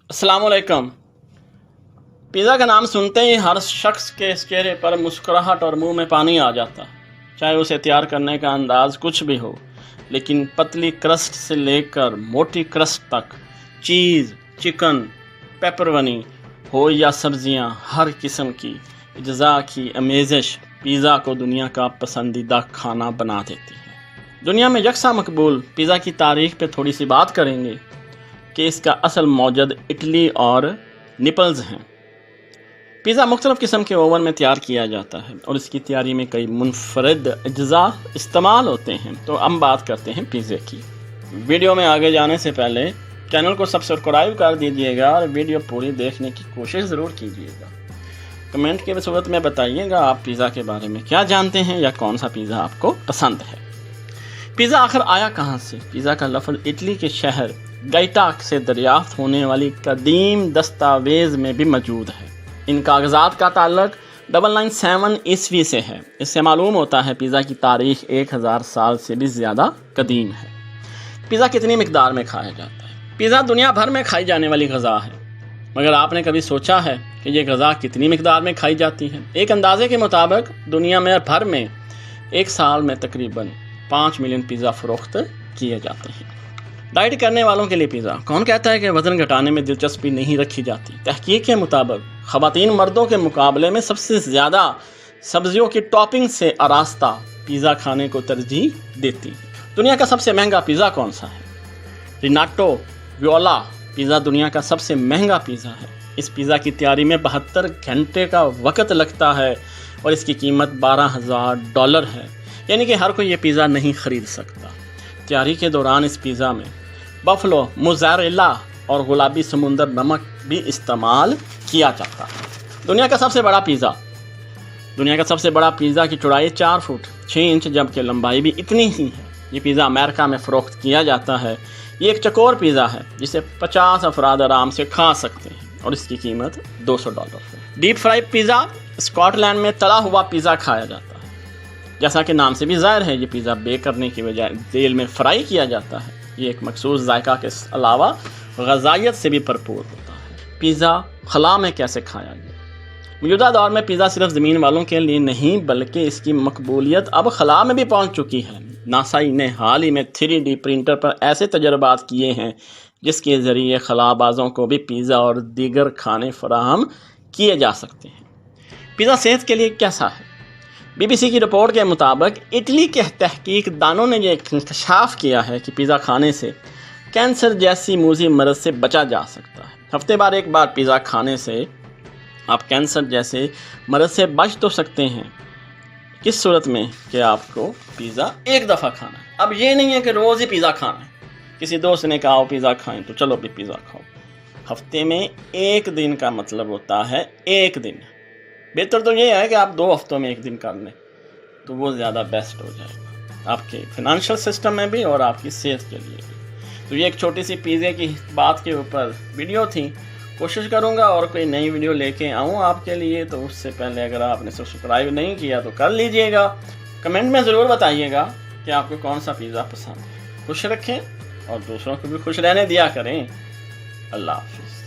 अस्सलाम वालेकुम। पिज़्ज़ा का नाम सुनते ही हर शख्स के चेहरे पर मुस्कुराहट और मुंह में पानी आ जाता है, चाहे उसे तैयार करने का अंदाज कुछ भी हो। लेकिन पतली क्रस्ट से लेकर मोटी क्रस्ट तक, चीज़, चिकन, पेपरवनी हो या सब्जियां, हर किस्म की अज्जा की आमेज़श पिज़्ज़ा को दुनिया का पसंदीदा खाना बना देती है। दुनिया में यकसा मकबूल पिज़्ज़ा की तारीख पे थोड़ी सी बात करेंगे कि इसका असल मौजद इटली और नेपल्स हैं। पिज़्ज़ा मुख्तलिफ़ किस्म के ओवन में तैयार किया जाता है और इसकी तैयारी में कई मुनफरद अज्जा इस्तेमाल होते हैं। तो हम बात करते हैं पिज़्ज़े की। वीडियो में आगे जाने से पहले चैनल को सब्सक्राइब कर दीजिएगा और वीडियो पूरी देखने की कोशिश ज़रूर कीजिएगा। कमेंट के सूरत में बताइएगा आप पिज़्ज़ा के बारे में क्या जानते हैं या कौन सा पिज़्ज़ा आपको पसंद है। पिज़्ज़ा आखिर आया कहाँ से? पिज़्ज़ा का लफ्ज़ इटली के शहर गाइटा से दरियाफ्त होने वाली कदीम दस्तावेज़ में भी मौजूद है। इन कागज़ात का ताल्लुक 997 ईस्वी से है। इससे मालूम होता है पिज़्ज़ा की तारीख़ 1000 साल से भी ज़्यादा कदीम है। पिज़्ज़ा कितनी मिकदार में खाया जाता है? पिज़्ज़ा दुनिया भर में खाई जाने वाली गज़ा है, मगर आपने कभी सोचा है कि ये गज़ा कितनी मिकदार में खाई जाती है? एक अंदाजे के मुताबिक दुनिया में भर में एक साल में तकरीबन 5 मिलियन पिज़्ज़ा फ़रोख्त किए जाते हैं। डाइट करने वालों के लिए पिज़्ज़ा। कौन कहता है कि वज़न घटाने में दिलचस्पी नहीं रखी जाती? तहकीक के मुताबिक ख़वातीन मर्दों के मुकाबले में सबसे ज़्यादा सब्जियों की टॉपिंग से आरास्ता पिज़्ज़ा खाने को तरजीह देती है। दुनिया का सबसे महंगा पिज़्ज़ा कौन सा है? रिनाटो वियोला पिज़्ज़ा दुनिया का सबसे महंगा पिज़्ज़ा है। इस पिज़्ज़ा की तैयारी में 72 घंटे का वक़्त लगता है और इसकी कीमत $12,000 है, यानी कि हर कोई ये पिज़्ज़ा नहीं ख़रीद सकता। तैयारी के दौरान इस पिज़्ज़ा में बफलो, मोज़रेला और गुलाबी समुंदर नमक भी इस्तेमाल किया जाता है। दुनिया का सबसे बड़ा पिज़्ज़ा। दुनिया का सबसे बड़ा पिज़्ज़ा की चौड़ाई 4 फुट 6 इंच जबकि लंबाई भी इतनी ही है। ये पिज़्ज़ा अमेरिका में फ़रोख्त किया जाता है। ये एक चकोर पिज़्ज़ा है जिसे 50 अफराद आराम से खा सकते हैं और इसकी कीमत $200 है। Deep fry pizza. स्कॉटलैंड में तला हुआ पिज़्ज़ा खाया जाता है। जैसा कि नाम से भी ज़ाहिर है, ये पिज़्ज़ा बेक करने की बजाय तेल में फ्राई किया जाता है। ये एक मखसूस जायका के अलावा ग़ज़ाइयत से भी भरपूर होता है। पिज़्ज़ा खला में कैसे खाया गया? मौजूदा दौर में पिज़्ज़ा सिर्फ ज़मीन वालों के लिए नहीं बल्कि इसकी मकबूलियत अब खला में भी पहुंच चुकी है। नासा ने हाल ही में 3D प्रिंटर पर ऐसे तजर्बात किए हैं जिसके ज़रिए खलाबाजों को भी पिज़्ज़ा और दीगर खाने फराहम किए जा सकते हैं। पिज़्ज़ा सेहत के लिए कैसा है? BBC की रिपोर्ट के मुताबिक इटली के तहकीक दानों ने यह इंकशाफ किया है कि पिज़्ज़ा खाने से कैंसर जैसी मूज़ी मरज़ से बचा जा सकता है। हफ्ते बार एक बार पिज़्ज़ा खाने से आप कैंसर जैसे मरज़ से बच तो सकते हैं, किस सूरत में कि आपको पिज़्ज़ा एक दफ़ा खाना है। अब ये नहीं है कि रोज़ ही पिज़्ज़ा खाना है। किसी दोस्त ने कहा पिज़्ज़ा खाएं तो चलो भी पिज़्ज़ा खाओ। हफ्ते में एक दिन का मतलब होता है एक दिन। बेहतर तो ये है कि आप 2 हफ्तों में एक दिन कर लें तो वो ज़्यादा बेस्ट हो जाएगा आपके फिनंशियल सिस्टम में भी और आपकी सेहत के लिए भी। तो ये एक छोटी सी पिज़्ज़े की बात के ऊपर वीडियो थी। कोशिश करूँगा और कोई नई वीडियो लेके आऊँ आपके लिए, तो उससे पहले अगर आपने सब्सक्राइब नहीं किया तो कर लीजिएगा। कमेंट में ज़रूर बताइएगा कि आपको कौन सा पिज़्ज़ा पसंद है। खुश रखें और दूसरों को भी खुश रहने दिया करें। अल्लाह हाफ़िज़।